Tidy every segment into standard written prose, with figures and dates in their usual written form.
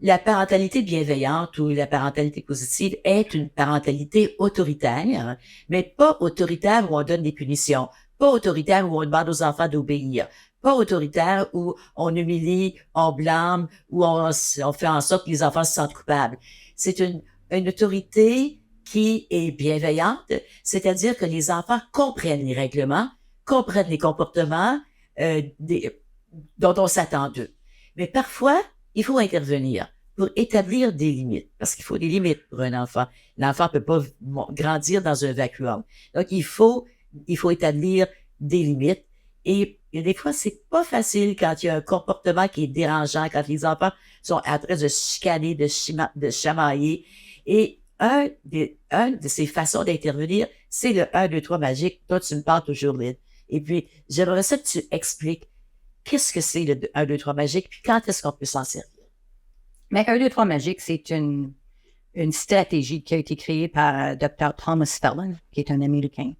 la parentalité bienveillante ou la parentalité positive est une parentalité autoritaire, mais pas autoritaire où on donne des punitions, pas autoritaire où on demande aux enfants d'obéir, pas autoritaire où on humilie, on blâme, où on fait en sorte que les enfants se sentent coupables. C'est une autorité qui est bienveillante, c'est-à-dire que les enfants comprennent les règlements, comprennent les comportements dont on s'attend d'eux. Mais parfois, il faut intervenir pour établir des limites, parce qu'il faut des limites pour un enfant. L'enfant peut pas grandir dans un vacuum. Donc, il faut établir des limites. Et des fois, c'est pas facile quand il y a un comportement qui est dérangeant, quand les enfants sont en train de se chicaner, de chamailler. Et un de ces façons d'intervenir, c'est le 1, 2, 3 magique. Toi, tu me parles toujours, Lynn. Et puis, j'aimerais ça que tu expliques qu'est-ce que c'est le 1, 2, 3 magique, puis quand est-ce qu'on peut s'en servir? Mais 1, 2, 3 magique, c'est une stratégie qui a été créée par Dr. Thomas Phelan, qui est un Américain.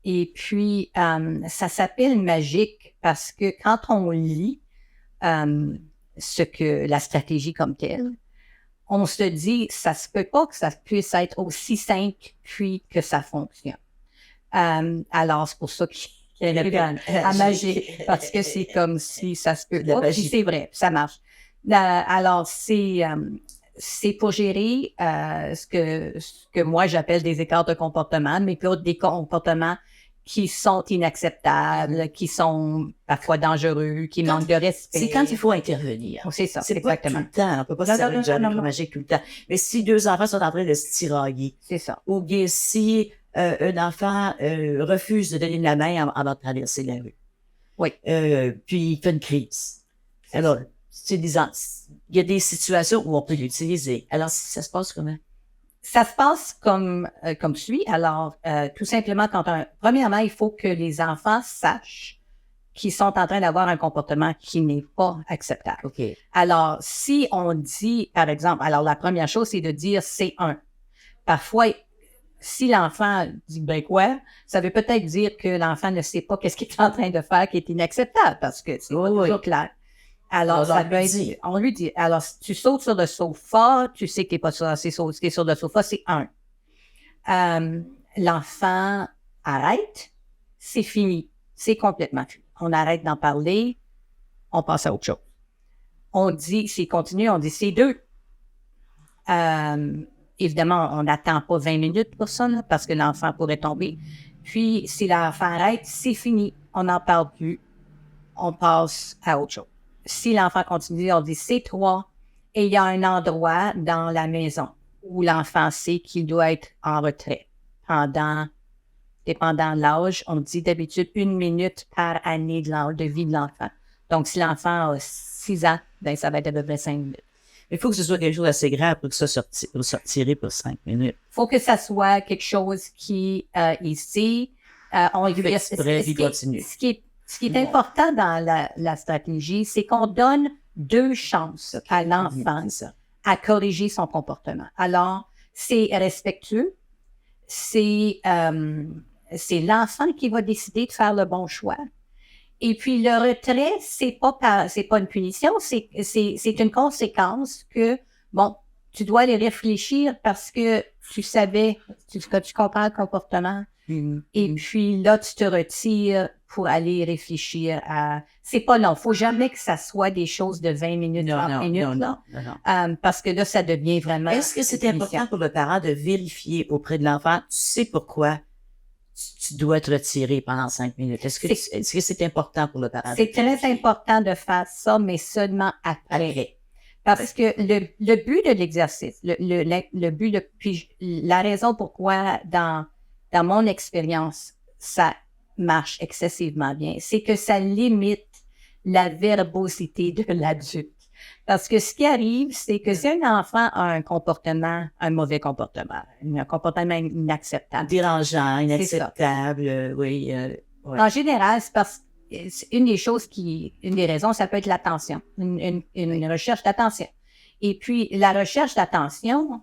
Et puis, ça s'appelle magique parce que quand on lit ce que la stratégie comme telle, on se dit, ça se peut pas que ça puisse être aussi simple puis que ça fonctionne. Alors, c'est pour ça qu'il y a la magie, parce que c'est comme si ça se peut pas, puis c'est vrai, ça marche. Alors, c'est pour gérer ce que moi j'appelle des écarts de comportement, mais puis des comportements qui sont inacceptables, qui sont parfois dangereux, qui manquent de respect. C'est quand il faut intervenir. C'est ça, c'est exactement. Pas tout le temps, on peut pas se servir de magique tout le temps. Mais si deux enfants sont en train de se tirailler, c'est ça. Ou bien si un enfant refuse de donner la main avant de traverser la rue. Oui. Puis il fait une crise. Alors, il y a des situations où on peut l'utiliser. Alors, ça se passe comment? Ça se passe comme suit. Alors, tout simplement, premièrement, il faut que les enfants sachent qu'ils sont en train d'avoir un comportement qui n'est pas acceptable. Okay. Alors, si on dit, par exemple, alors la première chose, c'est de dire c'est 1. Parfois, si l'enfant dit ben quoi, ça veut peut-être dire que l'enfant ne sait pas qu'est-ce qu'il est en train de faire qui est inacceptable parce que c'est pas toujours clair. Alors, ça peut être, on lui dit, alors, si tu sautes sur le sofa, tu sais que t'es pas sur le sofa, c'est 1. L'enfant arrête, c'est fini. C'est complètement fini. On arrête d'en parler, on passe à autre chose. On dit, s'il continue, on dit c'est 2. Évidemment, on n'attend pas 20 minutes pour ça, là, parce que l'enfant pourrait tomber. Puis, si l'enfant arrête, c'est fini. On n'en parle plus. On passe à autre chose. Si l'enfant continue, on dit c'est 3. Et il y a un endroit dans la maison où l'enfant sait qu'il doit être en retrait. Dépendant de l'âge, on dit d'habitude 1 minute par année de vie de l'enfant. Donc, si l'enfant a 6 ans, ben ça va être à peu près 5 minutes. Il faut que ce soit quelque chose d'assez grave pour que ça sortirait pour 5 minutes. Il faut que ça soit quelque chose qui, ici, on lui exprès, il continue. Ce qui est important dans la stratégie, c'est qu'on donne 2 chances à l'enfant à corriger son comportement. Alors, c'est respectueux, c'est l'enfant qui va décider de faire le bon choix. Et puis, le retrait, c'est pas une punition, c'est une conséquence que, bon, tu dois aller réfléchir parce que tu savais, tu comprends le comportement. Mm-hmm. Et puis, là, tu te retires pour aller réfléchir à... C'est pas long. Faut jamais que ça soit des choses de 20 minutes, 30 minutes, non. parce que là, ça devient vraiment... Est-ce que c'est important pour le parent de vérifier auprès de l'enfant, tu sais pourquoi tu dois te retirer pendant 5 minutes? Est-ce que c'est important pour le parent? C'est très important de faire ça, mais seulement après. Parce que le but de l'exercice, la raison pourquoi dans mon expérience, ça marche excessivement bien, c'est que ça limite la verbosité de l'adulte. Parce que ce qui arrive, c'est que si un enfant a un mauvais comportement, un comportement inacceptable, dérangeant, inacceptable, oui. Ouais. En général, c'est parce que une des raisons, ça peut être l'attention, une recherche d'attention. Et puis, la recherche d'attention,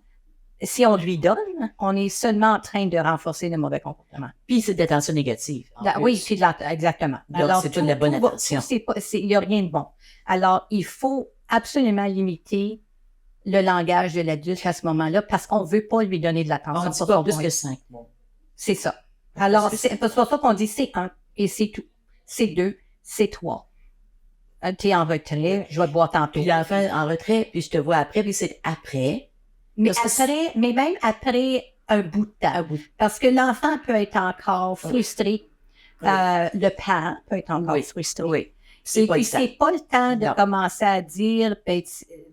si on lui donne, on est seulement en train de renforcer le mauvais comportement. Puis c'est de l'attention négative. Oui, c'est exactement. Donc, alors, c'est toute la bonne attention. Il n'y a rien de bon. Alors, il faut absolument limiter le langage de l'adulte à ce moment-là parce qu'on veut pas lui donner de l'attention. On dit pas plus que 5 mots. C'est ça. Alors, c'est pour ça qu'on dit c'est 1 et c'est tout. C'est 2, c'est 3. T'es en retrait, je vais te voir tantôt. Puis l'enfant en retrait, puis je te vois après, puis c'est après. Mais même après un bout de temps. Parce que l'enfant peut être encore frustré. Le parent peut être encore frustré. Oui. C'est pas le temps de commencer à dire,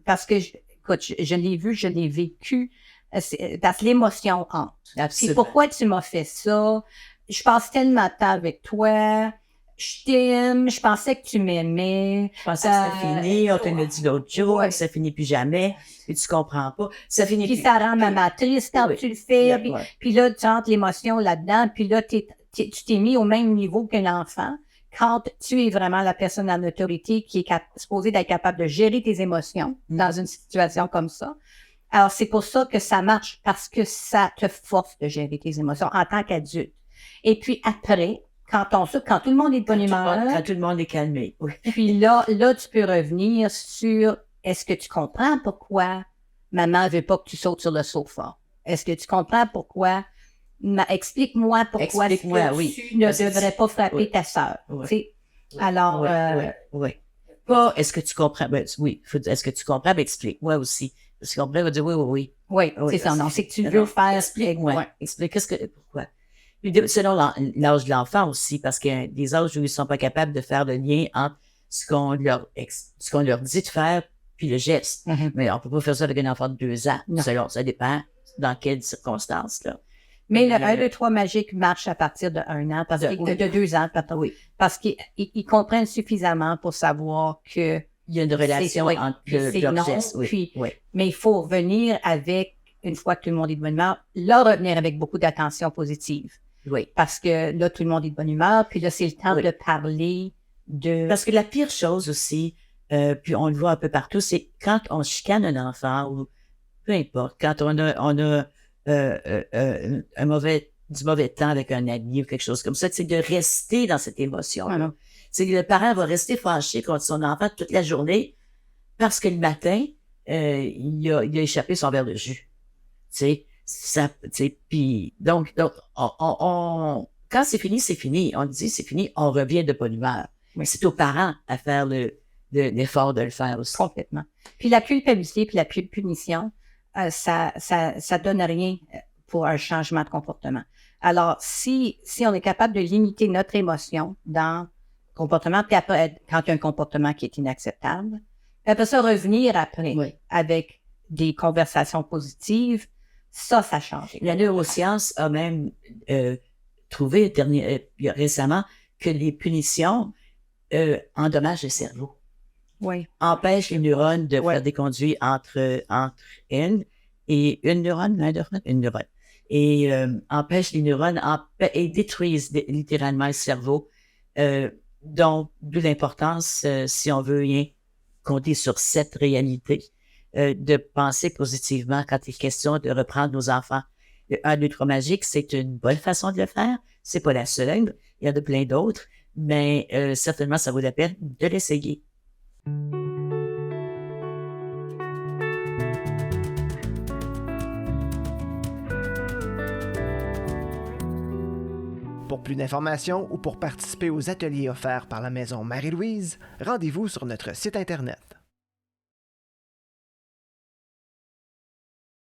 parce que, écoute, je l'ai vu, je l'ai vécu, parce que l'émotion entre. C'est pourquoi tu m'as fait ça? Je passe tellement de temps avec toi. Je t'aime, je pensais que tu m'aimais. Je pensais que c'était fini, on te l'a dit l'autre jour, ça finit plus jamais, puis tu comprends pas. Ça finit puis ça rend maman triste quand tu le fais, puis là, tu rentres l'émotion là-dedans, puis là, tu t'es mis au même niveau qu'un enfant. Quand tu es vraiment la personne en autorité qui est supposée d'être capable de gérer tes émotions dans une situation comme ça. Alors, c'est pour ça que ça marche, parce que ça te force de gérer tes émotions en tant qu'adulte. Et puis après, quand tout le monde est de bonne humeur. Quand tout le monde est calmé. Oui. Puis là, tu peux revenir sur, est-ce que tu comprends pourquoi maman veut pas que tu sautes sur le sofa? Est-ce que tu comprends pourquoi? Explique-moi pourquoi tu ne devrais pas frapper ta sœur. Oui. Alors, oui. Pas, est-ce que tu comprends? Ben, oui. Est-ce que tu comprends? Ben, explique-moi aussi. Parce qu'on va dire oui. Oui, c'est ça. Non, c'est que tu veux faire. Explique-moi. Explique, pourquoi? Puis selon l'âge de l'enfant aussi, parce qu'il y a des âges où ils sont pas capables de faire le lien entre ce qu'on leur dit de faire puis le geste. Mais on peut pas faire ça avec un enfant de 2 ans. Selon, ça dépend dans quelles circonstances, là. Mais le 1, 2, 3 magique marche à partir de 1 an, de 2 ans, pardon. Parce qu'ils comprennent suffisamment pour savoir que il y a une relation entre leurs gestes. Mais il faut revenir avec, une fois que tout le monde est de bonne humeur, là, revenir avec beaucoup d'attention positive. Oui. Parce que là, tout le monde est de bonne humeur, puis là, c'est le temps de parler de... Parce que la pire chose aussi, puis on le voit un peu partout, c'est quand on chicane un enfant, ou peu importe, quand on a du mauvais temps avec un ami ou quelque chose comme ça, c'est de rester dans cette émotion. C'est que le parent va rester fâché contre son enfant toute la journée parce que le matin, il a échappé son verre de jus. Puis donc quand c'est fini, on dit c'est fini, on revient de bonne humeur. Mais c'est aux parents à faire l'effort de le faire aussi. Complètement. Puis la culpabilité puis la punition, ça donne rien pour un changement de comportement. Alors, si on est capable de limiter notre émotion dans le comportement, puis après, quand il y a un comportement qui est inacceptable, après ça, revenir après avec des conversations positives, ça change. La neuroscience a même trouvé récemment que les punitions endommagent le cerveau. Oui. Empêchent les neurones de faire des conduits entre elles et une neurone. Et empêchent les neurones et détruisent littéralement le cerveau. Donc, d'où l'importance, si on veut rien compter sur cette réalité, de penser positivement quand il est question de reprendre nos enfants. Le 1, 2, 3 magique, c'est une bonne façon de le faire. C'est pas la seule. Il y en a plein d'autres. Mais certainement, ça vaut la peine de l'essayer. Pour plus d'informations ou pour participer aux ateliers offerts par la Maison Marie-Louise, rendez-vous sur notre site Internet.